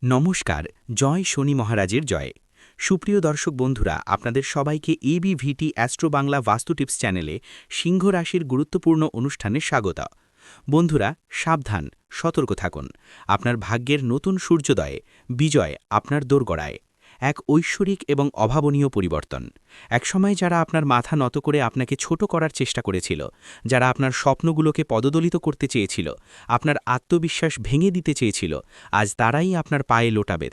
নমস্কার। জয় শনি মহারাজের জয়। সুপ্রিয় দর্শক বন্ধুরা, আপনাদের সবাইকে এবিভিটি অ্যাস্ট্রো বাংলা বাস্তু টিপস চ্যানেলে সিংহ রাশির গুরুত্বপূর্ণ অনুষ্ঠানে স্বাগত। বন্ধুরা, সাবধান, সতর্ক থাকুন। আপনার ভাগ্যের নতুন সূর্যোদয়ে বিজয় আপনার দোরগোড়ায়। এক ঐশ্বরিক এবং অভাবনীয় পরিবর্তন। একসময় যারা আপনার মাথা নত করে আপনাকে ছোট করার চেষ্টা করেছিল, যারা আপনার স্বপ্নগুলোকে পদদলিত করতে চেয়েছিল, আপনার আত্মবিশ্বাস ভেঙে দিতে চেয়েছিল, আজ তারাই আপনার পায়ে লোটাবে।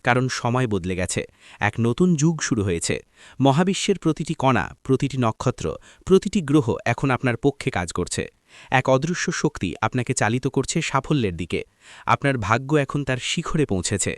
কারণ সময় বদলে গেছে, এক নতুন যুগ শুরু হয়েছে। মহাবিশ্বের প্রতিটি কণা, প্রতিটি নক্ষত্র, প্রতিটি গ্রহ এখন আপনার পক্ষে কাজ করছে। এক অদৃশ্য শক্তি আপনাকে চালিত করছে সাফল্যের দিকে। আপনার ভাগ্য এখন তার শিখরে পৌঁছেছে,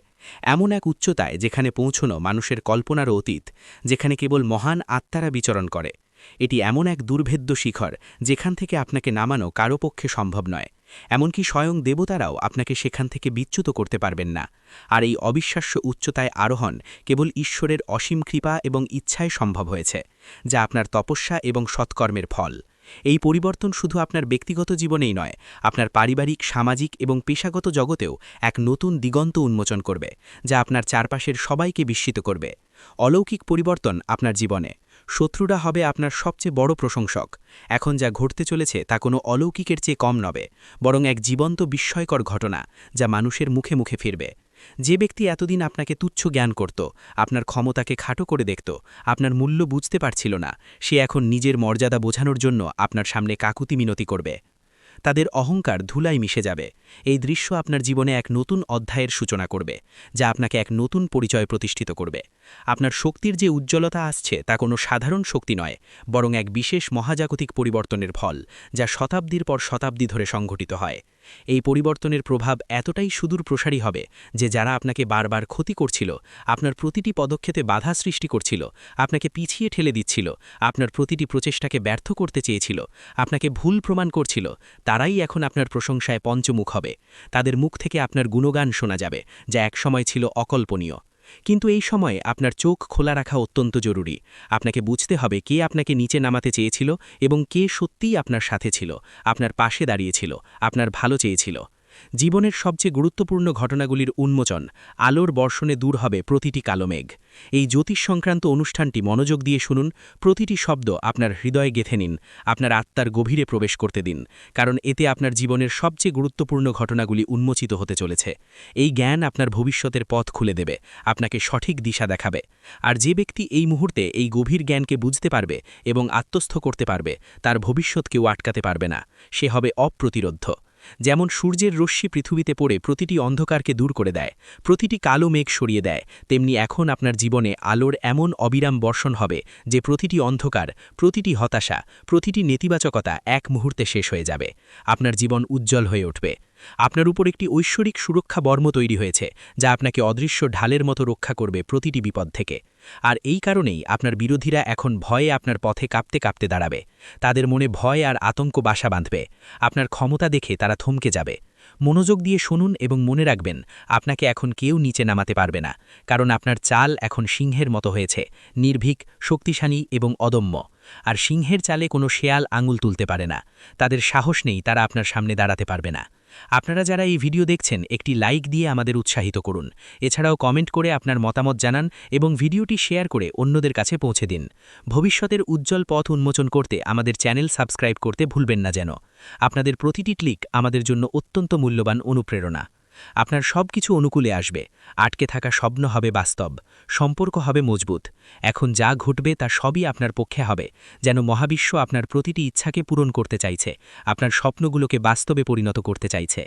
এমন এক উচ্চতায় যেখানে পৌঁছনো মানুষের কল্পনারও অতীত, যেখানে কেবল মহান আত্মারা বিচরণ করে। এটি এমন এক দুর্ভেদ্য শিখর যেখান থেকে আপনাকে নামানো কারো পক্ষে সম্ভব নয়। এমনকি স্বয়ং দেবতারাও আপনাকে সেখান থেকে বিচ্যুত করতে পারবেন না। আর এই অবিশ্বাস্য উচ্চতায় আরোহণ কেবল ঈশ্বরের অসীম কৃপা এবং ইচ্ছায় সম্ভব হয়েছে, যা আপনার তপস্যা এবং সৎকর্মের ফল। এই পরিবর্তন শুধু আপনার ব্যক্তিগত জীবনেই নয়, আপনার পারিবারিক, সামাজিক এবং পেশাগত জগতেও এক নতুন দিগন্ত উন্মোচন করবে, যা আপনার চারপাশের সবাইকে বিস্মিত করবে। অলৌকিক পরিবর্তন আপনার জীবনে। শত্রুরা হবে আপনার সবচেয়ে বড় প্রশংসক। এখন যা ঘটতে চলেছে তা কোনো অলৌকিকের চেয়ে কম নবে, বরং এক জীবন্ত বিস্ময়কর ঘটনা, যা মানুষের মুখে মুখে ফিরবে। যে ব্যক্তি এতদিন আপনাকে তুচ্ছ জ্ঞান করত, আপনার ক্ষমতাকে খাটো করে দেখত, আপনার মূল্য বুঝতে পারছিল না, সে এখন নিজের মর্যাদা বোঝানোর জন্য আপনার সামনে কাকুতি মিনতি করবে। তাদের অহংকার ধুলায় মিশে যাবে। এই দৃশ্য আপনার জীবনে এক নতুন অধ্যায়ের সূচনা করবে, যা আপনাকে এক নতুন পরিচয় প্রতিষ্ঠিত করবে। আপনার শক্তির যে উজ্জ্বলতা আসছে তা কোনো সাধারণ শক্তি নয়, বরং এক বিশেষ মহাজাগতিক পরিবর্তনের ফল, যা শতাব্দীর পর শতাব্দী ধরে সংঘটিত হয়। এই পরিবর্তনের প্রভাব এতটাই সুদূর প্রসারী হবে যে যারা আপনাকে বারবার ক্ষতি করছিল, আপনার প্রতিটি পদক্ষেপে বাধা সৃষ্টি করছিল, আপনাকে পিছিয়ে ঠেলে দিচ্ছিল, আপনার প্রতিটি প্রচেষ্টাকে ব্যর্থ করতে চেয়েছিল, আপনাকে ভুল প্রমাণ করছিল, তারাই এখন আপনার প্রশংসায় পঞ্চমুখ হবে। তাদের মুখ থেকে আপনার গুণগান শোনা যাবে, যা একসময় ছিল অকল্পনীয়। কিন্তু এই সময়ে আপনার চোখ খোলা রাখা অত্যন্ত জরুরি। আপনাকে বুঝতে হবে কে আপনাকে নিচে নামাতে চেয়েছিল এবং কে সত্যিই আপনার সাথে ছিল, আপনার পাশে দাঁড়িয়েছিল, আপনার ভালো চেয়েছিল। জীবনের সবচেয়ে গুরুত্বপূর্ণ ঘটনাগুলির উন্মোচন, আলোর বর্ষণে দূর হবে প্রতিটি কালো মেঘ। এই জ্যোতিষ সংক্রান্ত অনুষ্ঠানটি মনোযোগ দিয়ে শুনুন, প্রতিটি শব্দ আপনার হৃদয়ে গেঁথে নিন, আপনার আত্মার গভীরে প্রবেশ করতে দিন, কারণ এতে আপনার জীবনের সবচেয়ে গুরুত্বপূর্ণ ঘটনাগুলি উন্মোচিত হতে চলেছে। এই জ্ঞান আপনার ভবিষ্যতের পথ খুলে দেবে, আপনাকে সঠিক দিশা দেখাবে। আর যে ব্যক্তি এই মুহূর্তে এই গভীর জ্ঞানকে বুঝতে পারবে এবং আত্মস্থ করতে পারবে, তার ভবিষ্যৎ কেউ আটকাতে পারবে না। সে হবে অপ্রতিরোধ্য। যেমন সূর্যের রশ্মি পৃথিবীতে পড়ে প্রতিটি অন্ধকারকে দূর করে দেয়, প্রতিটি কালো মেঘ সরিয়ে দেয়, তেমনি এখন আপনার জীবনে আলোর এমন অবিরাম বর্ষণ হবে যে প্রতিটি অন্ধকার, প্রতিটি হতাশা, প্রতিটি নেতিবাচকতা এক মুহূর্তে শেষ হয়ে যাবে। আপনার জীবন উজ্জ্বল হয়ে উঠবে। আপনার উপর একটি ঐশ্বরিক সুরক্ষা বর্ম তৈরি হয়েছে, যা আপনাকে অদৃশ্য ঢালের মতো রক্ষা করবে প্রতিটি বিপদ থেকে। আর এই কারণেই আপনার বিরোধীরা এখন ভয়ে আপনার পথে কাঁপতে কাঁপতে দাঁড়াবে। তাদের মনে ভয় আর আতঙ্ক বাসা বাঁধবে। আপনার ক্ষমতা দেখে তারা থমকে যাবে। মনোযোগ দিয়ে শুনুন এবং মনে রাখবেন, আপনাকে এখন কেউ নিচে নামাতে পারবে না, কারণ আপনার চাল এখন সিংহের মতো হয়েছে, নির্ভীক, শক্তিশালী এবং অদম্য। আর সিংহের চালে কোনো শেয়াল আঙুল তুলতে পারে না। তাদের সাহস নেই, তারা আপনার সামনে দাঁড়াতে পারবে না। আপনারা যারা এই ভিডিও দেখছেন, একটি লাইক দিয়ে আমাদের উৎসাহিত করুন। এছাড়াও কমেন্ট করে আপনার মতামত জানান এবং ভিডিওটি শেয়ার করে অন্যদের কাছে পৌঁছে দিন। ভবিষ্যতের উজ্জ্বল পথ উন্মোচন করতে আমাদের চ্যানেল সাবস্ক্রাইব করতে ভুলবেন না যেন। আপনাদের প্রতিটি ক্লিক আমাদের জন্য অত্যন্ত মূল্যবান অনুপ্রেরণা। আপনার সবকিছু অনুকূলে আসবে। আটকে থাকা স্বপ্ন হবে বাস্তব, সম্পর্ক হবে মজবুত। এখন যা ঘটবে তা সবই আপনার পক্ষে হবে, যেন মহাবিশ্ব আপনার প্রতিটি ইচ্ছাকে পূরণ করতে চাইছে, আপনার স্বপ্নগুলোকে বাস্তবে পরিণত করতে চাইছে।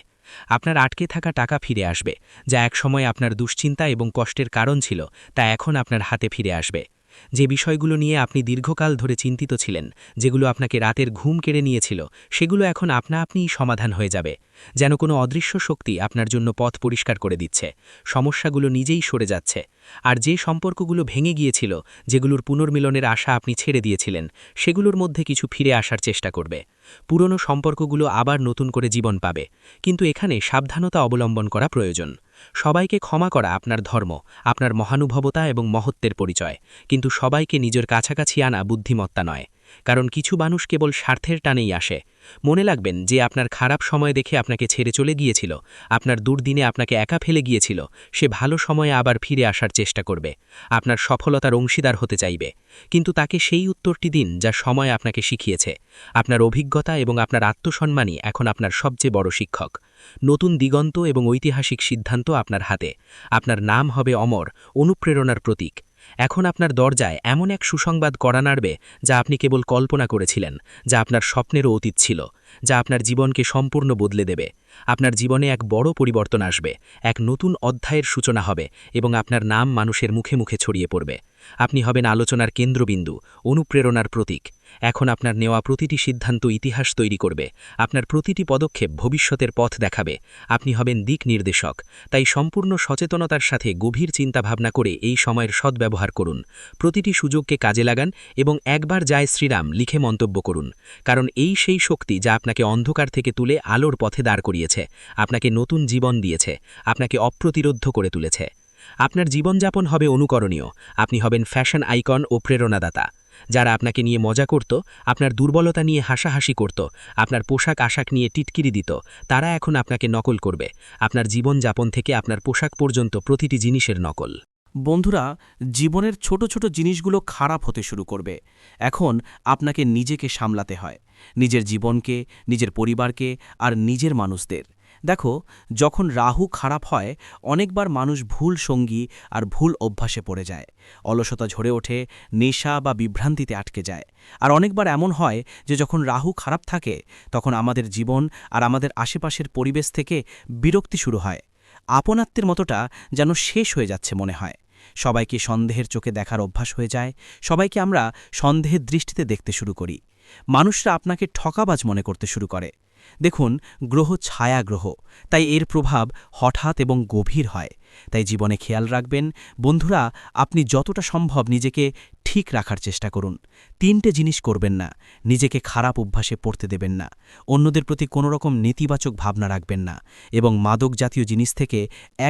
আপনার আটকে থাকা টাকা ফিরে আসবে, যা একসময় আপনার দুশ্চিন্তা এবং কষ্টের কারণ ছিল, তা এখন আপনার হাতে ফিরে আসবে। যে বিষয়গুলো নিয়ে আপনি দীর্ঘকাল ধরে চিন্তিত ছিলেন, যেগুলো আপনাকে রাতের ঘুম কেড়ে নিয়েছিল, সেগুলো এখন আপনা আপনিই সমাধান হয়ে যাবে। যেন কোনো অদৃশ্য শক্তি আপনার জন্য পথ পরিষ্কার করে দিচ্ছে। সমস্যাগুলো নিজেই সরে যাচ্ছে। আর যে সম্পর্কগুলো ভেঙে গিয়েছিল, যেগুলোর পুনর্মিলনের আশা আপনি ছেড়ে দিয়েছিলেন, সেগুলোর মধ্যে কিছু ফিরে আসার চেষ্টা করবে। পুরনো সম্পর্কগুলো আবার নতুন করে জীবন পাবে। কিন্তু এখানে সাবধানতা অবলম্বন করা প্রয়োজন। সবাইকে ক্ষমা করা আপনার ধর্ম, আপনার মহানুভবতা এবং মহত্বের পরিচয়, কিন্তু সবাইকে নিজের কাছাকাছি আনা বুদ্ধিমত্তা নয়। কারণ কিছু মানুষ কেবল স্বার্থের টানেই আসে। মনে রাখবেন যে আপনার খারাপ সময় দেখে আপনাকে ছেড়ে চলে গিয়েছিল, আপনার দুর্দিনে আপনাকে একা ফেলে গিয়েছিল, সে ভালো সময়ে আবার ফিরে আসার চেষ্টা করবে, আপনার সফলতার অংশীদার হতে চাইবে। কিন্তু তাকে সেই উত্তরটি দিন যা সময় আপনাকে শিখিয়েছে। আপনার অভিজ্ঞতা এবং আপনার আত্মসম্মানই এখন আপনার সবচেয়ে বড় শিক্ষক। নতুন দিগন্ত এবং ঐতিহাসিক সিদ্ধান্ত আপনার হাতে। আপনার নাম হবে অমর, অনুপ্রেরণার প্রতীক। এখন আপনার দরজায় এমন এক সুসংবাদ কড়া নাড়বে যা আপনি কেবল কল্পনা করেছিলেন, যা আপনার স্বপ্নেরও অতীত ছিল, যা আপনার জীবনকে সম্পূর্ণ বদলে দেবে। আপনার জীবনে এক বড় পরিবর্তন আসবে, এক নতুন অধ্যায়ের সূচনা হবে এবং আপনার নাম মানুষের মুখে মুখে ছড়িয়ে পড়বে। আপনি হবেন আলোচনার কেন্দ্রবিন্দু, অনুপ্রেরণার প্রতীক। এখন আপনার নেওয়া প্রতিটি সিদ্ধান্ত ইতিহাস তৈরি করবে, আপনার প্রতিটি পদক্ষেপ ভবিষ্যতের পথ দেখাবে। আপনি হবেন দিক নির্দেশক। তাই সম্পূর্ণ সচেতনতার সাথে গভীর চিন্তাভাবনা করে এই সময়ের সদ্ব্যবহার করুন। প্রতিটি সুযোগকে কাজে লাগান এবং একবার জয় শ্রীরাম লিখে মন্তব্য করুন। কারণ এই সেই শক্তি যা আপনাকে অন্ধকার থেকে তুলে আলোর পথে দাঁড় করিয়েছে, আপনাকে নতুন জীবন দিয়েছে, আপনাকে অপ্রতিরোধ্য করে তুলেছে। আপনার জীবনযাপন হবে অনুকরণীয়। আপনি হবেন ফ্যাশন আইকন ও প্রেরণাদাতা। যারা আপনাকে নিয়ে মজা করত, আপনার দুর্বলতা নিয়ে হাসাহাসি করত, আপনার পোশাক আশাক নিয়ে টিটকিরি দিত, তারা এখন আপনাকে নকল করবে। আপনার জীবনযাপন থেকে আপনার পোশাক পর্যন্ত প্রতিটি জিনিসের নকল। বন্ধুরা, জীবনের ছোট ছোট জিনিসগুলো খারাপ হতে শুরু করবে। এখন আপনাকে নিজেকে সামলাতে হয়, নিজের জীবনকে, নিজের পরিবারকে আর নিজের মানুষদের। দেখো, যখন রাহু খারাপ হয়, অনেকবার মানুষ ভুল সঙ্গী আর ভুল অভ্যাসে পড়ে যায়। অলসতা ঝরে ওঠে, নেশা বা বিভ্রান্তিতে আটকে যায়। আর অনেকবার এমন হয় যে যখন রাহু খারাপ থাকে, তখন আমাদের জীবন আর আমাদের আশেপাশের পরিবেশ থেকে বিরক্তি শুরু হয়। আপনাত্মের মতোটা যেন শেষ হয়ে যাচ্ছে মনে হয়। সবাইকে সন্দেহের চোখে দেখার অভ্যাস হয়ে যায়, সবাইকে আমরা সন্দেহের দৃষ্টিতে দেখতে শুরু করি। মানুষরা আপনাকে ঠকাবাজ মনে করতে শুরু করে। দেখুন, গ্রহ ছায়া গ্রহ, তাই এর প্রভাব হঠাৎ এবং গভীর হয়। তাই জীবনে খেয়াল রাখবেন বন্ধুরা, আপনি যতটা সম্ভব নিজেকে ঠিক রাখার চেষ্টা করুন। 3টে জিনিস করবেন না: নিজেকে খারাপ অভ্যাসে পড়তে দেবেন না, অন্যদের প্রতি কোনো রকম নেতিবাচক ভাবনা রাখবেন না, এবং মাদক জাতীয় জিনিস থেকে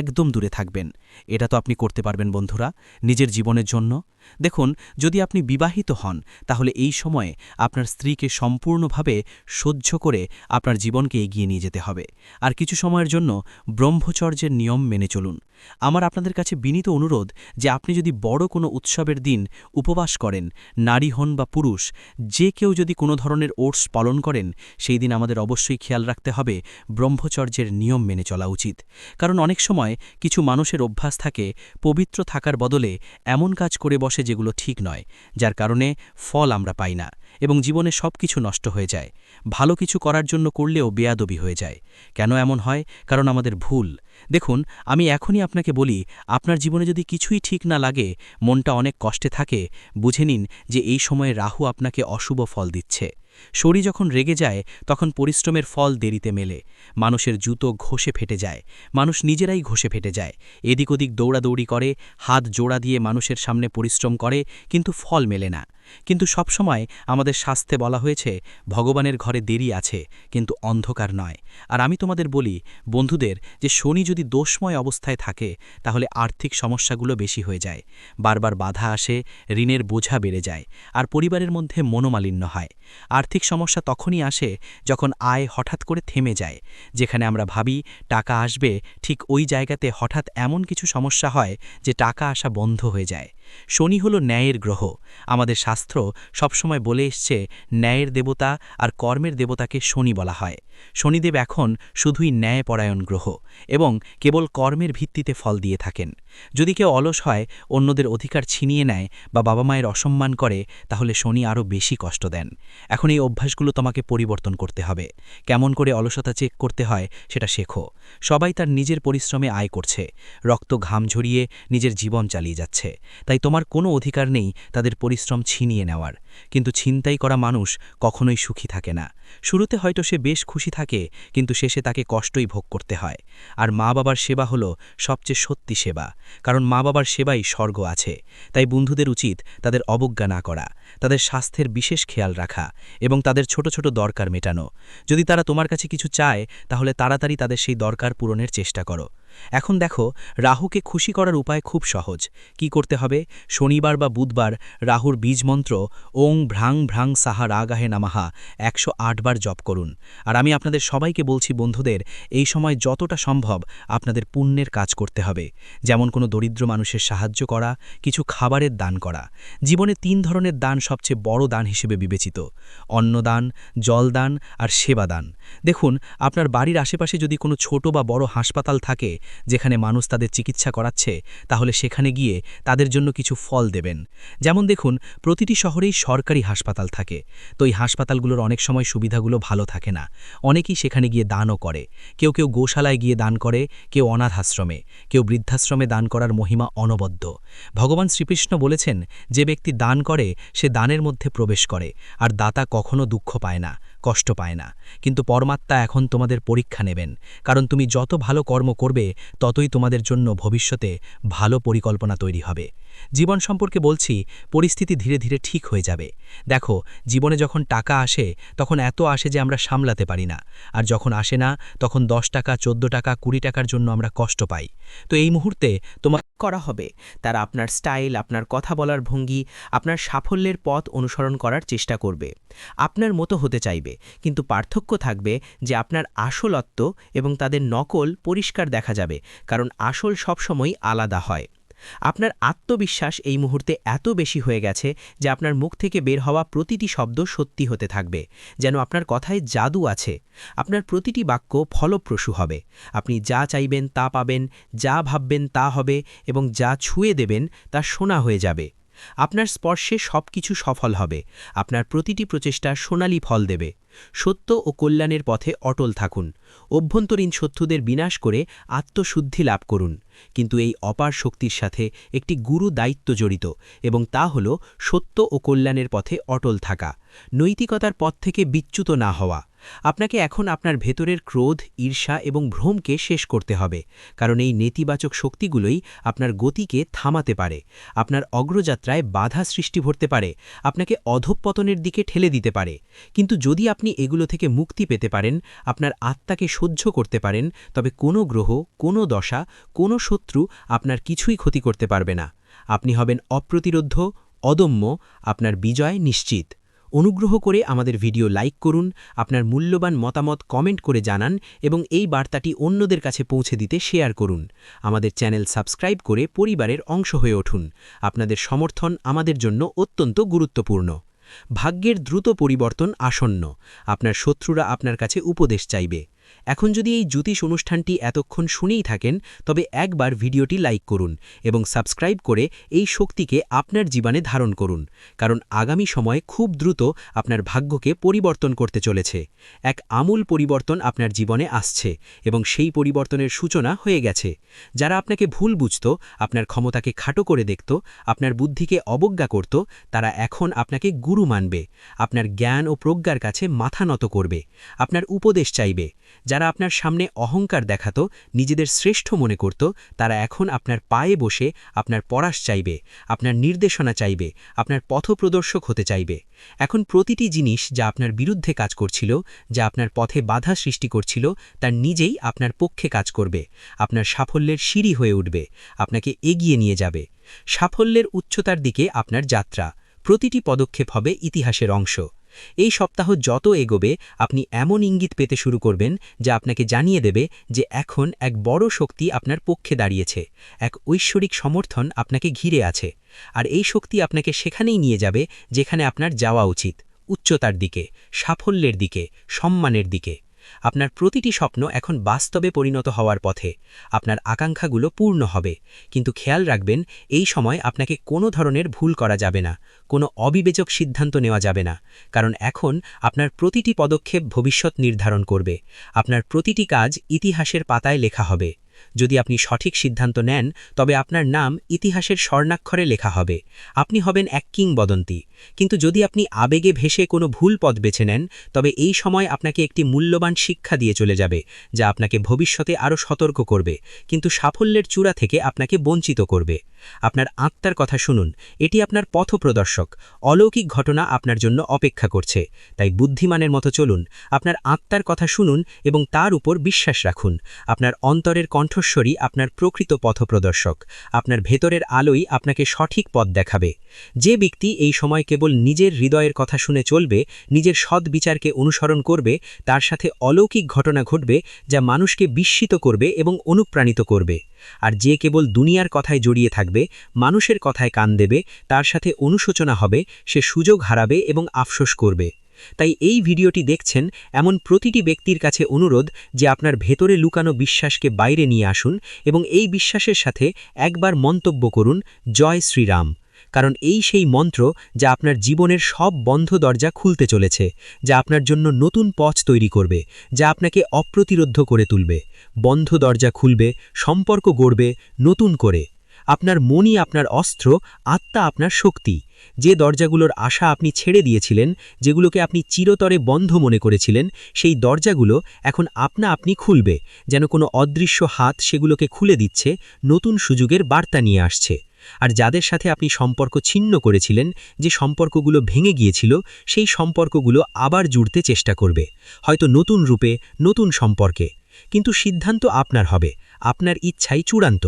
একদম দূরে থাকবেন। এটা তো আপনি করতে পারবেন বন্ধুরা, নিজের জীবনের জন্য। দেখুন, যদি আপনি বিবাহিত হন, তাহলে এই সময়ে আপনার স্ত্রীকে সম্পূর্ণভাবে সহ্য করে আপনার জীবনকে এগিয়ে নিয়ে যেতে হবে। আর কিছু সময়ের জন্য ব্রহ্মচর্যের নিয়ম মেনে চলুন। আমার আপনাদের কাছে বিনীত অনুরোধ যে আপনি যদি বড় কোনো উৎসবের দিন উপবাস করেন, নারী হন বা পুরুষ, যে কেউ যদি কোনো ধরনের ওটস পালন করেন, সেই দিন আমাদের অবশ্যই খেয়াল রাখতে হবে ব্রহ্মচর্যের নিয়ম মেনে চলা উচিত। কারণ অনেক সময় কিছু মানুষের অভ্যাস থাকে পবিত্র থাকার বদলে এমন কাজ করে বসে যেগুলো ঠিক নয়, যার কারণে ফল আমরা পাই না এবং জীবনে সব কিছু নষ্ট হয়ে যায়। ভালো কিছু করার জন্য করলেও বেয়াদবি হয়ে যায়। কেন এমন হয়? কারণ আমাদের ভুল। দেখুন, আমি এখনই আপনাকে বলি, আপনার জীবনে যদি কিছুই ঠিক না লাগে, মনটা অনেক কষ্টে থাকে, বুঝে নিন যে এই সময়ে রাহু আপনাকে অশুভ ফল দিচ্ছে। শরীর যখন রেগে যায়, তখন পরিশ্রমের ফল দেরিতে মেলে। মানুষের জুতো ঘষে ফেটে যায়, মানুষ নিজেরাই ঘষে ফেটে যায়। এদিক ওদিক দৌড়াদৌড়ি করে, হাত জোড়া দিয়ে মানুষের সামনে পরিশ্রম করে, কিন্তু ফল মেলে না। কিন্তু সবসময় আমাদের শাস্ত্রে বলা হয়েছে, ভগবানের ঘরে দেরি আছে, কিন্তু অন্ধকার নয়। আর আমি তোমাদের বলি বন্ধুদের, যে শনি যদি দোষময় অবস্থায় থাকে, তাহলে আর্থিক সমস্যাগুলো বেশি হয়ে যায়, বারবার বাধা আসে, ঋণের বোঝা বেড়ে যায়, আর পরিবারের মধ্যে মনোমালিন্য হয়। আর্থিক সমস্যা তখনই আসে যখন আয় হঠাৎ করে থেমে যায়। যেখানে আমরা ভাবি টাকা আসবে, ঠিক ওই জায়গাতে হঠাৎ এমন কিছু সমস্যা হয় যে টাকা আসা বন্ধ হয়ে যায়। শনি হলো ন্যায়ের গ্রহ। আমাদের শাস্ত্র সবসময় বলে এসছে, ন্যায়ের দেবতা আর কর্মের দেবতাকে শনি বলা হয়। শনিদেব এখন শুধুই ন্যায়পরায়ণ গ্রহ এবং কেবল কর্মের ভিত্তিতে ফল দিয়ে থাকেন। যদি কেউ অলস হয়, অন্যদের অধিকার ছিনিয়ে নেয় বা বাবা মায়ের অসম্মান করে, তাহলে শনি আরও বেশি কষ্ট দেন। এখন এই অভ্যাসগুলো তোমাকে পরিবর্তন করতে হবে। কেমন করে অলসতা চেক করতে হয় সেটা শেখো। সবাই তার নিজের পরিশ্রমে আয় করছে, রক্ত ঘাম ঝরিয়ে নিজের জীবন চালিয়ে যাচ্ছে। তাই তোমার কোনো অধিকার নেই তাদের পরিশ্রম ছিনিয়ে নেওয়ার। কিন্তু ছিনতাই করা মানুষ কখনোই সুখী থাকে না। শুরুতে হয়তো সে বেশ খুশি থাকে, কিন্তু শেষে তাকে কষ্টই ভোগ করতে হয়। আর মা বাবার সেবা হলো সবচেয়ে সত্যি সেবা, কারণ মা বাবার সেবাই স্বর্গ আছে। তাই বন্ধুদের উচিত তাদের অবজ্ঞা না করা, তাদের স্বাস্থ্যের বিশেষ খেয়াল রাখা এবং তাদের ছোট ছোট দরকার মেটানো। যদি তারা তোমার কাছে কিছু চায়, তাহলে তাড়াতাড়ি তাদের সেই দরকার পূরণের চেষ্টা করো। এখন দেখো, রাহুকে খুশি করার উপায় খুব সহজ। কি করতে হবে? শনিবার বা বুধবার রাহুর বীজ মন্ত্র ওং ভ্রাং ভ্রাং সাহা রাগাহে নামাহা 108 বার জপ করুন। আর আমি আপনাদের সবাইকে বলছি বন্ধুদের, এই সময় যতটা সম্ভব আপনাদের পুণ্যের কাজ করতে হবে। যেমন কোনো দরিদ্র মানুষের সাহায্য করা, কিছু খাবারের দান করা। জীবনে 3 ধরনের দান সবচেয়ে বড় দান হিসেবে বিবেচিত: অন্নদান, জলদান আর সেবাদান। দেখুন, আপনার বাড়ির আশেপাশে যদি কোনো ছোট বা বড় হাসপাতাল থাকে যেখানে মানুষ তাদের চিকিৎসা করাচ্ছে, তাহলে সেখানে গিয়ে তাদের জন্য কিছু ফল দেবেন। যেমন দেখুন, প্রতিটি শহরেই সরকারি হাসপাতাল থাকে, তো এই হাসপাতালগুলোর অনেক সময় সুবিধাগুলো ভালো থাকে না। অনেকেই সেখানে গিয়ে দানও করে। কেউ কেউ গোশালায় গিয়ে দান করে, কেউ অনাথ আশ্রমে, কেউ বৃদ্ধাশ্রমে। দান করার মহিমা অনবদ্য। ভগবান শ্রীকৃষ্ণ বলেছেন, যে ব্যক্তি দান করে সে দানের মধ্যে প্রবেশ করে, আর দাতা কখনো দুঃখ পায় না, কষ্ট পায় না। কিন্তু পরমাত্মা এখন তোমাদের পরীক্ষা নেবেন, কারণ তুমি যত ভালো কর্ম করবে ততই তোমাদের জন্য ভবিষ্যতে ভালো পরিকল্পনা তৈরি হবে। জীবন সম্পর্কে বলছি, পরিস্থিতি ধীরে ধীরে ঠিক হয়ে যাবে। দেখো, জীবনে যখন টাকা আসে তখন এত আসে যে আমরা সামলাতে পারি না, আর যখন আসে না তখন 10 টাকা, 14 টাকা, 20 টাকার জন্য আমরা কষ্ট পাই। তো এই মুহূর্তে তোমার করা হবে, তারা আপনার স্টাইল, আপনার কথা বলার ভঙ্গি, আপনার সাফল্যের পথ অনুসরণ করার চেষ্টা করবে। আপনার মতো হতে চাইবে, কিন্তু পার্থক্য থাকবে যে আপনার আসলত্ব এবং তাদের নকল পরিষ্কার দেখা যাবে, কারণ আসল সবসময় আলাদা হয়। আপনার আত্মবিশ্বাস এই মুহূর্তে এত বেশি হয়ে গেছে যে আপনার মুখ থেকে বের হওয়া প্রতিটি শব্দ সত্যি হতে থাকবে, যেন আপনার কথায় জাদু আছে। আপনার প্রতিটি বাক্য ফলপ্রসূ হবে। আপনি যা চাইবেন তা পাবেন, যা ভাববেন তা হবে, এবং যা ছুঁয়ে দেবেন তা সোনা হয়ে যাবে। আপনার স্পর্শে সবকিছু সফল হবে। আপনার প্রতিটি প্রচেষ্টা সোনালি ফল দেবে। সত্য ও কল্যাণের পথে অটল থাকুন। অভ্যন্তরীণ শত্রুদের বিনাশ করে আত্মশুদ্ধি লাভ করুন। কিন্তু এই অপার শক্তির সাথে একটি গুরু দায়িত্ব জড়িত, এবং তা হল সত্য ও কল্যাণের পথে অটল থাকা, নৈতিকতার পথ থেকে বিচ্যুত না হওয়া। আপনাকে এখন আপনার ভেতরের ক্রোধ, ঈর্ষা এবং ভ্রমকে শেষ করতে হবে, কারণ এই নেতিবাচক শক্তিগুলোই আপনার গতিকে থামাতে পারে, আপনার অগ্রযাত্রায় বাধা সৃষ্টি করতে পারে, আপনাকে অধঃপতনের দিকে ঠেলে দিতে পারে। কিন্তু যদি আপনি এগুলো থেকে মুক্তি পেতে পারেন, আপনার আত্মাকে সহ্য করতে পারেন, তবে কোনো গ্রহ, কোনো দশা, কোনো শত্রু আপনার কিছুই ক্ষতি করতে পারবে না। আপনি হবেন অপ্রতিরোধ্য, অদম্য, আপনার বিজয় নিশ্চিত। অনুগ্রহ করে আমাদের ভিডিও লাইক করুন, আপনার মূল্যবান মতামত কমেন্ট করে জানান, এবং এই বার্তাটি অন্যদের কাছে পৌঁছে দিতে শেয়ার করুন। আমাদের চ্যানেল সাবস্ক্রাইব করে পরিবারের অংশ হয়ে উঠুন। আপনাদের সমর্থন আমাদের জন্য অত্যন্ত গুরুত্বপূর্ণ। ভাগ্যের দ্রুত পরিবর্তন আসন্ন। আপনার শত্রুরা আপনার কাছে উপদেশ চাইবে। এখন যদি এই জ্যোতিষ অনুষ্ঠানটি এতক্ষণ শুনেই থাকেন, তবে একবার ভিডিওটি লাইক করুন এবং সাবস্ক্রাইব করে এই শক্তিকে আপনার জীবনে ধারণ করুন, কারণ আগামী সময়ে খুব দ্রুত আপনার ভাগ্যকে পরিবর্তন করতে চলেছে। এক আমূল পরিবর্তন আপনার জীবনে আসছে, এবং সেই পরিবর্তনের সূচনা হয়ে গেছে। যারা আপনাকে ভুল বুঝত, আপনার ক্ষমতাকে খাটো করে দেখত, আপনার বুদ্ধিকে অবজ্ঞা করত, তারা এখন আপনাকে গুরু মানবে, আপনার জ্ঞান ও প্রজ্ঞার কাছে মাথা নত করবে, আপনার উপদেশ চাইবে। যারা আপনার সামনে অহংকার দেখাত, নিজেদের শ্রেষ্ঠ মনে করত, তারা এখন আপনার পায়ে বসে আপনার পরাশ চাইবে, আপনার নির্দেশনা চাইবে, আপনার পথপ্রদর্শক হতে চাইবে। এখন প্রতিটি জিনিস যা আপনার বিরুদ্ধে কাজ করছিল, যা আপনার পথে বাধা সৃষ্টি করছিল, তার নিজেই আপনার পক্ষে কাজ করবে। আপনার সাফল্যের সিঁড়ি হয়ে উঠবে, আপনাকে এগিয়ে নিয়ে যাবে। সাফল্যের উচ্চতার দিকে আপনার যাত্রা, প্রতিটি পদক্ষেপ হবে ইতিহাসের অংশ। এই সপ্তাহ যত এগোবে, আপনি এমন ইঙ্গিত পেতে শুরু করবেন যা আপনাকে জানিয়ে দেবে যে এখন এক বড় শক্তি আপনার পক্ষে দাঁড়িয়েছে, এক ঐশ্বরিক সমর্থন আপনাকে ঘিরে আছে। আর এই শক্তি আপনাকে সেখানেই নিয়ে যাবে যেখানে আপনার যাওয়া উচিত, উচ্চতার দিকে, সাফল্যের দিকে, সম্মানের দিকে। আপনার প্রতিটি স্বপ্ন এখন বাস্তবে পরিণত হওয়ার পথে। আপনার আকাঙ্ক্ষাগুলো পূর্ণ হবে, কিন্তু খেয়াল রাখবেন, এই সময় আপনাকে কোনো ধরনের ভুল করা যাবে না, কোনো অবিবেচক সিদ্ধান্ত নেওয়া যাবে না, কারণ এখন আপনার প্রতিটি পদক্ষেপ ভবিষ্যৎ নির্ধারণ করবে। আপনার প্রতিটি কাজ ইতিহাসের পাতায় লেখা হবে। যদি আপনি সঠিক সিদ্ধান্ত নেন, তবে আপনার নাম ইতিহাসের স্বর্ণাক্ষরে লেখা হবে। আপনি হবেন এক কিংবদন্তি। কিন্তু যদি আপনি আবেগে ভেসে কোনো ভুল পথ বেছে নেন, তবে এই সময় আপনাকে একটি মূল্যবান শিক্ষা দিয়ে চলে যাবে, যা আপনাকে ভবিষ্যতে আরও সতর্ক করবে, কিন্তু সাফল্যের চূড়া থেকে আপনাকে বঞ্চিত করবে। আপনার আত্মার কথা শুনুন, এটি আপনার পথপ্রদর্শক। অলৌকিক ঘটনা আপনার জন্য অপেক্ষা করছে, তাই বুদ্ধিমানের মতো চলুন। আপনার আত্মার কথা শুনুন এবং তার উপর বিশ্বাস রাখুন। আপনার অন্তরের কণ্ঠ কণ্ঠস্বরই আপনার প্রকৃত পথপ্রদর্শক, আপনার ভেতরের আলোই আপনাকে সঠিক পথ দেখাবে। যে ব্যক্তি এই সময় কেবল নিজের হৃদয়ের কথা শুনে চলবে, নিজের সৎ বিচারকে অনুসরণ করবে, তার সাথে অলৌকিক ঘটনা ঘটবে যা মানুষকে বিস্মিত করবে এবং অনুপ্রাণিত করবে। আর যে কেবল দুনিয়ার কথায় জড়িয়ে থাকবে, মানুষের কথায় কান দেবে, তার সাথে অনুশোচনা হবে, সে সুযোগ হারাবে এবং আফসোস করবে। তাই এই ভিডিওটি দেখছেন এমন প্রতিটি ব্যক্তির কাছে অনুরোধ যে আপনার ভেতরে লুকানো বিশ্বাসকে বাইরে নিয়ে আসুন এবং এই বিশ্বাসের সাথে একবার মন্তব্য করুন, জয় শ্রীরাম। কারণ এই সেই মন্ত্র যা আপনার জীবনের সব বন্ধ দরজা খুলতে চলেছে, যা আপনার জন্য নতুন পথ তৈরি করবে, যা আপনাকে অপ্রতিরোধ্য করে তুলবে। বন্ধ দরজা খুলবে, সম্পর্ক গড়বে নতুন করে। আপনার মনই আপনার অস্ত্র, আত্মা আপনার শক্তি। যে দরজাগুলোর আশা আপনি ছেড়ে দিয়েছিলেন, যেগুলোকে আপনি চিরতরে বন্ধ মনে করেছিলেন, সেই দরজাগুলো এখন আপনি খুলবে, যেন কোনো অদৃশ্য হাত সেগুলোকে খুলে দিচ্ছে, নতুন সুযোগের বার্তা নিয়ে আসছে। আর যাদের সাথে আপনি সম্পর্ক ছিন্ন করেছিলেন, যে সম্পর্কগুলো ভেঙে গিয়েছিল, সেই সম্পর্কগুলো আবার জুড়তে চেষ্টা করবে, হয়তো নতুন রূপে, নতুন সম্পর্কে। কিন্তু সিদ্ধান্ত আপনার হবে, আপনার ইচ্ছাই চূড়ান্ত।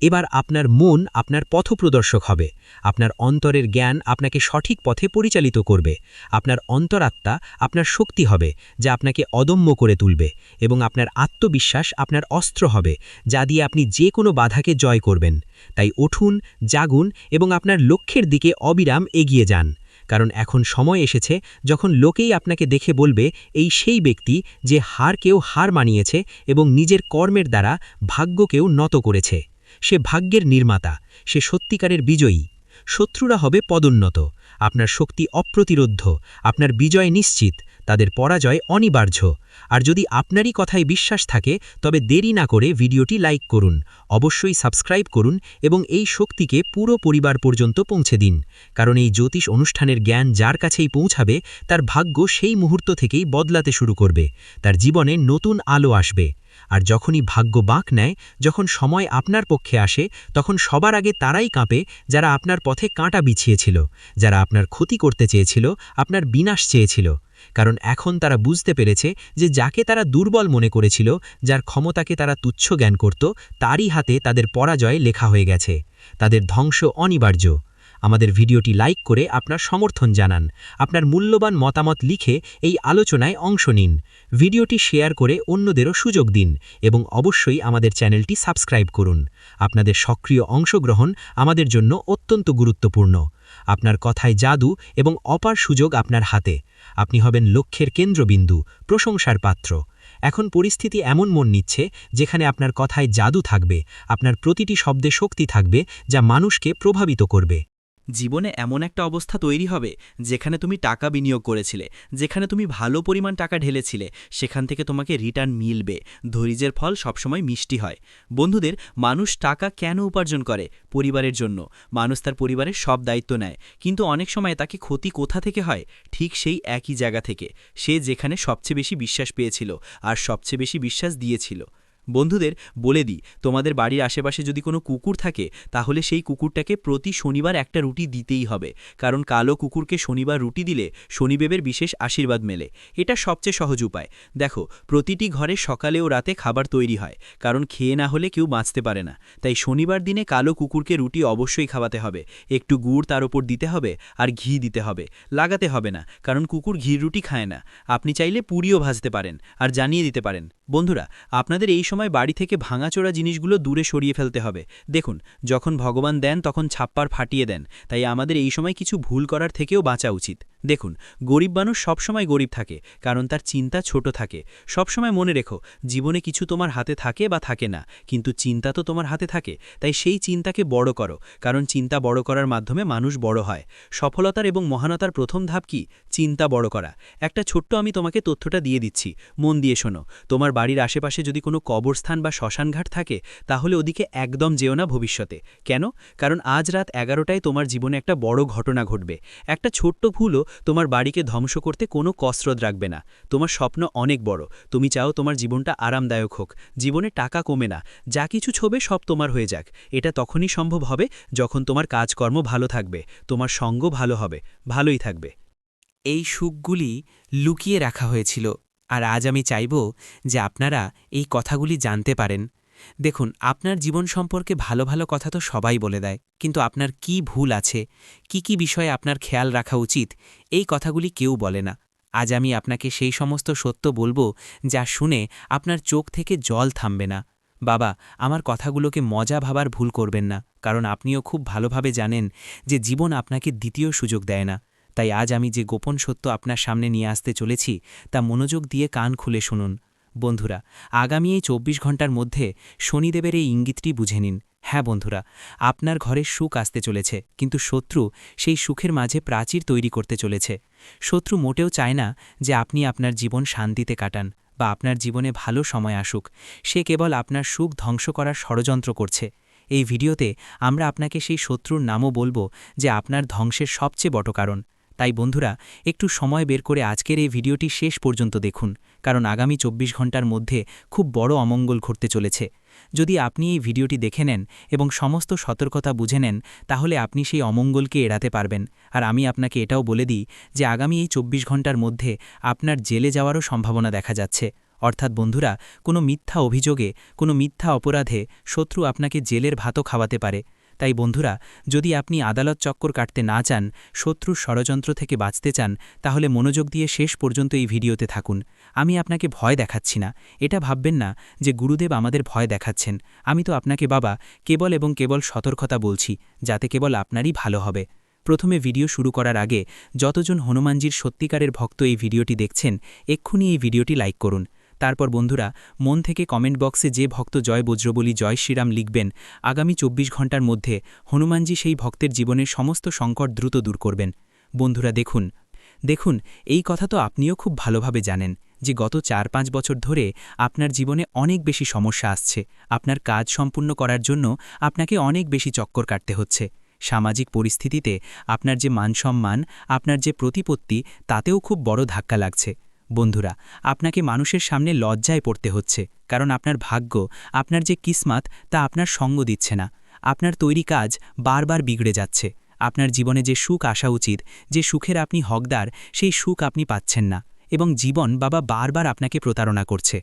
এবার আপনার মন আপনার পথপ্রদর্শক হবে, আপনার অন্তরের জ্ঞান আপনাকে সঠিক পথে পরিচালিত করবে, আপনার অন্তরাত্মা আপনার শক্তি হবে যা আপনাকে অদম্য করে তুলবে, এবং আপনার আত্মবিশ্বাস আপনার অস্ত্র হবে যা দিয়ে আপনি যে কোনো বাধাকে জয় করবেন। তাই উঠুন, জাগুন এবং আপনার লক্ষ্যের দিকে অবিরাম এগিয়ে যান। কারণ এখন সময় এসেছে যখন লোকেই আপনাকে দেখে বলবে, এই সেই ব্যক্তি যে হারকেও হার মানিয়েছে এবং নিজের কর্মের দ্বারা ভাগ্যকেও নত করেছে। সে ভাগ্যের নির্মাতা, সে সত্যিকারের বিজয়ী। শত্রুরা হবে পদোন্নত, আপনার শক্তি অপ্রতিরোধ্য, আপনার বিজয় নিশ্চিত, তাদের পরাজয় অনিবার্য। আর যদি আপনারই কথায় বিশ্বাস থাকে, তবে দেরি না করে ভিডিওটি লাইক করুন, অবশ্যই সাবস্ক্রাইব করুন এবং এই শক্তিকে পুরো পরিবার পর্যন্ত পৌঁছে দিন। কারণ এই জ্যোতিষ অনুষ্ঠানের জ্ঞান যার কাছেই পৌঁছাবে, তার ভাগ্য সেই মুহূর্ত থেকেই বদলাতে শুরু করবে, তার জীবনে নতুন আলো আসবে। আর যখনই ভাগ্য বাঁক নেয়, যখন সময় আপনার পক্ষে আসে, তখন সবার আগে তারাই কাঁপে যারা আপনার পথে কাঁটা বিছিয়েছিল, যারা আপনার ক্ষতি করতে চেয়েছিল, আপনার বিনাশ চেয়েছিল। কারণ এখন তারা বুঝতে পেরেছে যে যাকে তারা দুর্বল মনে করেছিল, যার ক্ষমতাকে তারা তুচ্ছ জ্ঞান করত, তারই হাতে তাদের পরাজয় লেখা হয়ে গেছে, তাদের ধ্বংস অনিবার্য। আমাদের ভিডিওটি লাইক করে আপনার সমর্থন জানান, আপনার মূল্যবান মতামত লিখে এই আলোচনায় অংশ নিন, ভিডিওটি শেয়ার করে অন্যদেরও সুযোগ দিন এবং অবশ্যই আমাদের চ্যানেলটি সাবস্ক্রাইব করুন। আপনাদের সক্রিয় অংশগ্রহণ আমাদের জন্য অত্যন্ত গুরুত্বপূর্ণ। আপনার কথায় জাদু এবং অপার সুযোগ আপনার হাতে। আপনি হবেন লক্ষ্যের কেন্দ্রবিন্দু, প্রশংসার পাত্র। এখন পরিস্থিতি এমন মন নিচ্ছে যেখানে আপনার কথায় জাদু থাকবে, আপনার প্রতিটি শব্দে শক্তি থাকবে যা মানুষকে প্রভাবিত করবে। জীবনে এমন একটা অবস্থা তৈরি হবে যেখানে তুমি টাকা বিনিয়োগ করেছিলে, যেখানে তুমি ভালো পরিমাণ টাকা ঢেলেছিলে, সেখান থেকে তোমাকে রিটার্ন মিলবে। ধৈর্যের ফল সবসময় মিষ্টি হয়। বন্ধুদের, মানুষ টাকা কেন উপার্জন করে? পরিবারের জন্য। মানুষ তার পরিবারের সব দায়িত্ব নেয়, কিন্তু অনেক সময় তাকে ক্ষতি কোথা থেকে হয়? ঠিক সেই একই জায়গা থেকে, সে যেখানে সবচেয়ে বেশি বিশ্বাস পেয়েছিল আর সবচেয়ে বেশি বিশ্বাস দিয়েছিল। বন্ধুদের, বলে দিই, তোমাদের বাড়ির আশেপাশে যদি কোনো কুকুর থাকে, তাহলে সেই কুকুরটাকে প্রতি শনিবার একটা রুটি দিতেই হবে। কারণ কালো কুকুরকে শনিবার রুটি দিলে শনিদেবের বিশেষ আশীর্বাদ মেলে। এটা সবচেয়ে সহজ উপায়। দেখো, প্রতিটি ঘরে সকালে ও রাতে খাবার তৈরি হয়, কারণ খেয়ে না হলে কেউ বাঁচতে পারে না। তাই শনিবার দিনে কালো কুকুরকে রুটি অবশ্যই খাওয়াতে হবে। একটু গুড় তার ওপর দিতে হবে আর ঘি দিতে হবে। লাগাতে হবে না, কারণ কুকুর ঘির রুটি খায় না। আপনি চাইলে পুরিও ভাজতে পারেন আর জানিয়ে দিতে পারেন। বন্ধুরা, আপনাদের এই সময় বাড়ি থেকে ভাঙাচোরা জিনিসগুলো দূরে সরিয়ে ফেলতে হবে। দেখুন, যখন ভগবান দেন তখন ছাপ্পার ফাটিয়ে দেন, তাই আমাদের এই সময় কিছু ভুল করার থেকেও বাঁচা উচিত। দেখুন, গরিব মানুষ সবসময় গরিব থাকে, কারণ তার চিন্তা ছোট থাকে। সবসময় মনে রেখো, জীবনে কিছু তোমার হাতে থাকে বা থাকে না, কিন্তু চিন্তা তো তোমার হাতে থাকে। তাই সেই চিন্তাকে বড় করো, কারণ চিন্তা বড় করার মাধ্যমে মানুষ বড় হয়। সফলতার এবং মহানতার প্রথম ধাপ কি? চিন্তা বড় করা। একটা ছোট্ট আমি তোমাকে তথ্যটা দিয়ে দিচ্ছি, মন দিয়ে শোনো। তোমার বাড়ির আশেপাশে যদি কোনো কবরস্থান বা শ্মশানঘাট থাকে, তাহলে ওদিকে একদম যেও না ভবিষ্যতে। কেন? কারণ আজ রাত 11টায় তোমার জীবনে একটা বড় ঘটনা ঘটবে। একটা ছোট্ট ভুলও তোমার বাড়িকে ধ্বংস করতে কোনো কসরত রাখবে না। তোমার স্বপ্ন অনেক বড়, তুমি চাও তোমার জীবনটা আরামদায়ক হোক, জীবনে টাকা কমে না, যা কিছু ছবে সব তোমার হয়ে যাক। এটা তখনই সম্ভব হবে যখন তোমার কাজকর্ম ভালো থাকবে, তোমার সঙ্গ ভালো হবে, ভালোই থাকবে। এই সুখগুলি লুকিয়ে রাখা হয়েছিল, আর আজ আমি চাইব যে আপনারা এই কথাগুলি জানতে পারেন। দেখুন, আপনার জীবন সম্পর্কে ভালো ভালো কথা তো সবাই বলে দেয়, কিন্তু আপনার কি ভুল আছে, কি বিষয়ে আপনার খেয়াল রাখা উচিত, এই কথাগুলি কেউ বলে না। আজ আমি আপনাকে সেই সমস্ত সত্য বলবো যা শুনে আপনার চোখ থেকে জল থামবে না। বাবা, আমার কথাগুলোকে মজা ভাবার ভুল করবেন না, কারণ আপনিও খুব ভালোভাবে জানেন যে জীবন আপনাকে দ্বিতীয় সুযোগ দেয় না। তাই আজ আমি যে গোপন সত্য আপনার সামনে নিয়ে আসতে চলেছি তা মনোযোগ দিয়ে কান খুলে শুনুন। বন্ধুরা, আগামী এই ২৪ ঘণ্টার মধ্যে শনিদেবের এই ইঙ্গিতটি বুঝে নিন। হ্যাঁ বন্ধুরা, আপনার ঘরে সুখ আসতে চলেছে, কিন্তু শত্রু সেই সুখের মাঝে প্রাচীর তৈরি করতে চলেছে। শত্রু মোটেও চায় না যে আপনি আপনার জীবন শান্তিতে কাটান বা আপনার জীবনে ভালো সময় আসুক। সে কেবল আপনার সুখ ধ্বংস করার ষড়যন্ত্র করছে। এই ভিডিওতে আমরা আপনাকে সেই শত্রুর নামও বলবো যে আপনার ধ্বংসের সবচেয়ে বড় কারণ। তাই বন্ধুরা, একটু সময় বের করে আজকের এই ভিডিওটি শেষ পর্যন্ত দেখুন, কারণ আগামী ২৪ ঘণ্টার মধ্যে খুব বড় অমঙ্গল ঘটতে চলেছে। যদি আপনি এই ভিডিওটি দেখে নেন এবং সমস্ত সতর্কতা বুঝে নেন, তাহলে আপনি সেই অমঙ্গলকে এড়াতে পারবেন। আর আমি আপনাকে এটাও বলে দিই যে আগামী এই ২৪ ঘণ্টার মধ্যে আপনার জেলে যাওয়ারও সম্ভাবনা দেখা যাচ্ছে। অর্থাৎ বন্ধুরা, কোনো মিথ্যা অভিযোগে, কোনো মিথ্যা অপরাধে শত্রু আপনাকে জেলের ভাতও খাওয়াতে পারে। তাই বন্ধুরা, যদি আপনি আদালত চক্কর কাটতে না চান, শত্রুর ষড়যন্ত্র থেকে বাঁচতে চান, তাহলে মনোযোগ দিয়ে শেষ পর্যন্ত এই ভিডিওতে থাকুন। আমি আপনাকে ভয় দেখাচ্ছি না, এটা ভাববেন না যে গুরুদেব আমাদের ভয় দেখাচ্ছেন। আমি তো আপনাকে বাবা কেবল এবং কেবল সতর্কতা বলছি, যাতে কেবল আপনারই ভালো হবে। প্রথমে ভিডিও শুরু করার আগে যতজন হনুমানজির সত্যিকারের ভক্ত এই ভিডিওটি দেখছেন, এক্ষুনি এই ভিডিওটি লাইক করুন। তারপর বন্ধুরা, মন থেকে কমেন্ট বক্সে যে ভক্ত জয় বজ্রবলী জয় শ্রীরাম লিখবেন, আগামী ২৪ ঘণ্টার মধ্যে হনুমানজি সেই ভক্তের জীবনের সমস্ত সংকট দ্রুত দূর করবেন। বন্ধুরা দেখুন, এই কথা তো আপনিও খুব ভালোভাবে জানেন যে গত ৪-৫ বছর ধরে আপনার জীবনে অনেক বেশি সমস্যা আসছে। আপনার কাজ সম্পূর্ণ করার জন্য আপনাকে অনেক বেশি চক্কর কাটতে হচ্ছে। সামাজিক পরিস্থিতিতে আপনার যে মানসম্মান, আপনার যে প্রতিপত্তি, তাতেও খুব বড় ধাক্কা লাগছে। বন্ধুরা, আপনাকে মানুষের সামনে লজ্জায় পড়তে হচ্ছে, কারণ আপনার ভাগ্য, আপনার যে কিসমত, তা আপনার সঙ্গ দিচ্ছে না। আপনার তৈরি কাজ বারবার বিগড়ে যাচ্ছে। আপনার জীবনে যে সুখ আসা উচিত, যে সুখের আপনি হকদার, সেই সুখ আপনি পাচ্ছেন না, এবং জীবন বাবা বারবার আপনাকে প্রতারণা করছে।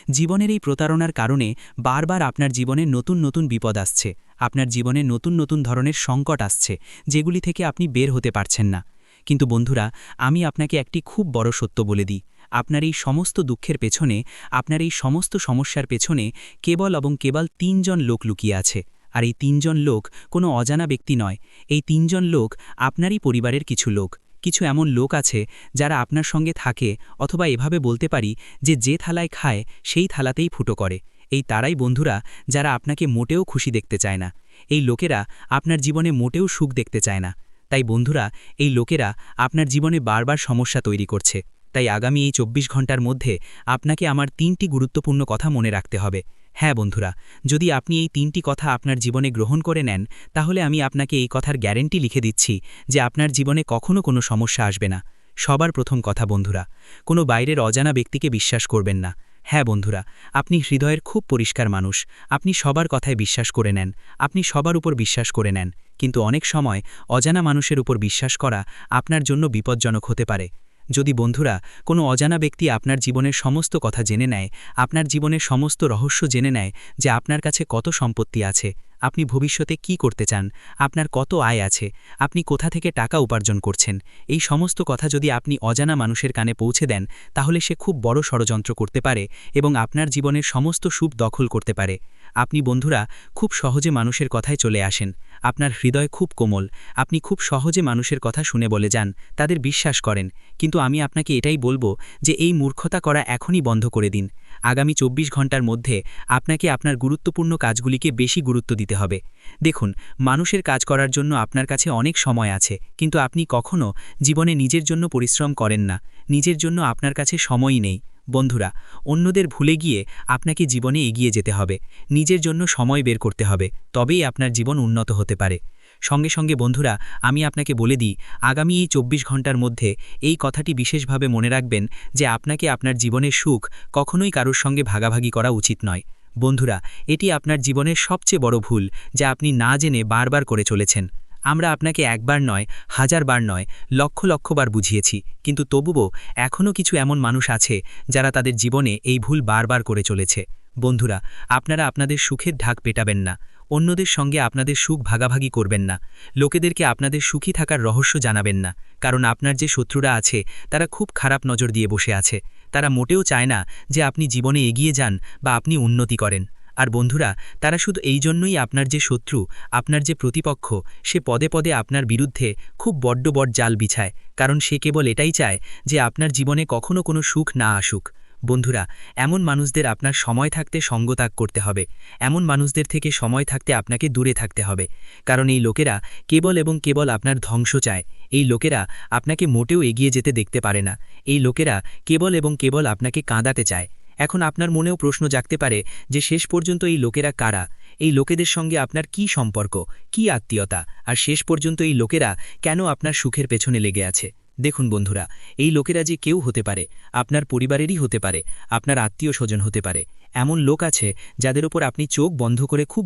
জীবনের এই প্রতারণার কারণে বারবার আপনার জীবনে নতুন নতুন বিপদ আসছে। আপনার জীবনে নতুন নতুন ধরনের সংকট আসছে, যেগুলি থেকে আপনি বের হতে পারছেন না। কিন্তু বন্ধুরা, আমি আপনাকে একটি খুব বড় সত্য বলে দিই, আপনার এই সমস্ত দুঃখের পেছনে, আপনার এই সমস্ত সমস্যার পেছনে কেবল এবং কেবল ৩ জন লোক লুকিয়ে আছে। আর এই ৩ জন লোক কোনো অজানা ব্যক্তি নয়। এই ৩ জন লোক আপনারই পরিবারের কিছু লোক। কিছু এমন লোক আছে যারা আপনার সঙ্গে থাকে, অথবা এভাবে বলতে পারি যে থালায় খায় সেই থালাতেই ফুটো করে। এই তারাই বন্ধুরা, যারা আপনাকে মোটেও খুশি দেখতে চায় না। এই লোকেরা আপনার জীবনে মোটেও সুখ দেখতে চায় না। তাই বন্ধুরা, এই লোকেরা আপনার জীবনে বারবার সমস্যা তৈরি করছে। তাই আগামী এই ২৪ ঘণ্টার মধ্যে আপনাকে আমার ৩টি গুরুত্বপূর্ণ কথা মনে রাখতে হবে। হ্যাঁ বন্ধুরা, যদি আপনি এই ৩টি কথা আপনার জীবনে গ্রহণ করে নেন, তাহলে আমি আপনাকে এই কথার গ্যারেন্টি লিখে দিচ্ছি যে আপনার জীবনে কখনো কোনো সমস্যা আসবে না। সবার প্রথম কথা বন্ধুরা, কোনো বাইরের অজানা ব্যক্তিকে বিশ্বাস করবেন না। হ্যাঁ বন্ধুরা, আপনি হৃদয়ের খুব পরিষ্কার মানুষ, আপনি সবার কথায় বিশ্বাস করে নেন, আপনি সবার উপর বিশ্বাস করে নেন, কিন্তু অনেক সময় অজানা মানুষের উপর বিশ্বাস করা আপনার জন্য বিপজ্জনক হতে পারে। যদি বন্ধুরা কোনো অজানা ব্যক্তি আপনার জীবনের সমস্ত কথা জেনে নেয়, আপনার জীবনের সমস্ত রহস্য জেনে নেয়, যে আপনার কাছে কত সম্পত্তি আছে, আপনি ভবিষ্যতে কি করতে চান, আপনার কত আয় আছে, আপনি কোথা থেকে টাকা উপার্জন করছেন, এই সমস্ত কথা যদি আপনি অজানা মানুষের কানে পৌঁছে দেন, তাহলে সে খুব বড় ষড়যন্ত্র করতে পারে এবং আপনার জীবনের সমস্ত সুখ দখল করতে পারে। আপনি বন্ধুরা খুব সহজে মানুষের কথায় চলে আসেন, আপনার হৃদয় খুব কোমল, আপনি খুব সহজে মানুষের কথা শুনে বলে যান, তাদের বিশ্বাস করেন। কিন্তু আমি আপনাকে এটাই বলবো যে এই মূর্খতা করা এখনই বন্ধ করে দিন। আগামী ২৪ ঘণ্টার মধ্যে আপনাকে আপনার গুরুত্বপূর্ণ কাজগুলিকে বেশি গুরুত্ব দিতে হবে। দেখুন, মানুষের কাজ করার জন্য আপনার কাছে অনেক সময় আছে, কিন্তু আপনি কখনো জীবনে নিজের জন্য পরিশ্রম করেন না, নিজের জন্য আপনার কাছে সময়ই নেই। বন্ধুরা, অন্যদের ভুলে গিয়ে আপনাকে জীবনে এগিয়ে যেতে হবে, নিজের জন্য সময় বের করতে হবে, তবেই আপনার জীবন উন্নত হতে পারে। সঙ্গে সঙ্গে বন্ধুরা, আমি আপনাকে বলে দিই, আগামী এই ২৪ ঘণ্টার মধ্যে এই কথাটি বিশেষভাবে মনে রাখবেন যে আপনাকে আপনার জীবনের সুখ কখনোই কারোর সঙ্গে ভাগাভাগি করা উচিত নয়। বন্ধুরা, এটি আপনার জীবনের সবচেয়ে বড় ভুল, যা আপনি না জেনে বারবার করে চলেছেন। আমরা আপনাকে একবার নয়, হাজারবার নয়, লক্ষ লক্ষবার বুঝিয়েছি, কিন্তু তবুও এখনও কিছু এমন মানুষ আছে যারা তাদের জীবনে এই ভুল বারবার করে চলেছে। বন্ধুরা, আপনারা আপনাদের সুখের ঢাক পেটাবেন না, অন্যদের সঙ্গে আপনাদের সুখ ভাগাভাগি করবেন না, লোকেদেরকে আপনাদের সুখী থাকার রহস্য জানাবেন না, কারণ আপনার যে শত্রুরা আছে তারা খুব খারাপ নজর দিয়ে বসে আছে। তারা মোটেও চায় না যে আপনি জীবনে এগিয়ে যান বা আপনি উন্নতি করেন। আর বন্ধুরা, তারা শুধু এই জন্যই আপনার যে শত্রু, আপনার যে প্রতিপক্ষ, সে পদে পদে আপনার বিরুদ্ধে খুব বড্ড জাল বিছায়, কারণ সে কেবল এটাই চায় যে আপনার জীবনে কখনো কোনো সুখ না আসুক। বন্ধুরা, এমন মানুষদের আপনার সময় থাকতে সঙ্গত্যাগ করতে হবে, এমন মানুষদের থেকে সময় থাকতে আপনাকে দূরে থাকতে হবে, কারণ এই লোকেরা কেবল এবং কেবল আপনার ধ্বংস চায়। এই লোকেরা আপনাকে মোটেও এগিয়ে যেতে দেখতে পারে না। এই লোকেরা কেবল এবং কেবল আপনাকে কাঁদাতে চায়। এখন আপনার মনেও প্রশ্ন জাগতে পারে যে শেষ পর্যন্ত এই লোকেরা কারা, এই লোকেদের সঙ্গে আপনার কি সম্পর্ক, কি আত্মীয়তা, আর শেষ পর্যন্ত এই লোকেরা কেন আপনার সুখের পেছনে লেগে আছে। দেখুন বন্ধুরা, এই লোকেরা যে কেউ হতে পারে, আপনার পরিবারেরই হতে পারে, আপনার আত্মীয় স্বজন হতে পারে। এমন লোক আছে যাদের ওপর আপনি চোখ বন্ধ করে খুব।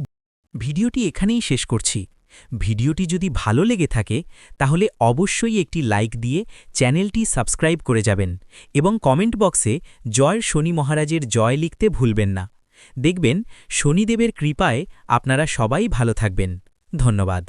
ভিডিওটি এখানেই শেষ করছি। ভিডিওটি যদি ভালো লেগে থাকে তাহলে অবশ্যই একটি লাইক দিয়ে চ্যানেলটি সাবস্ক্রাইব করে যাবেন এবং কমেন্ট বক্সে জয় শনি মহারাজের জয় লিখতে ভুলবেন না। দেখবেন শনিদেবের কৃপায় আপনারা সবাই ভালো থাকবেন। ধন্যবাদ।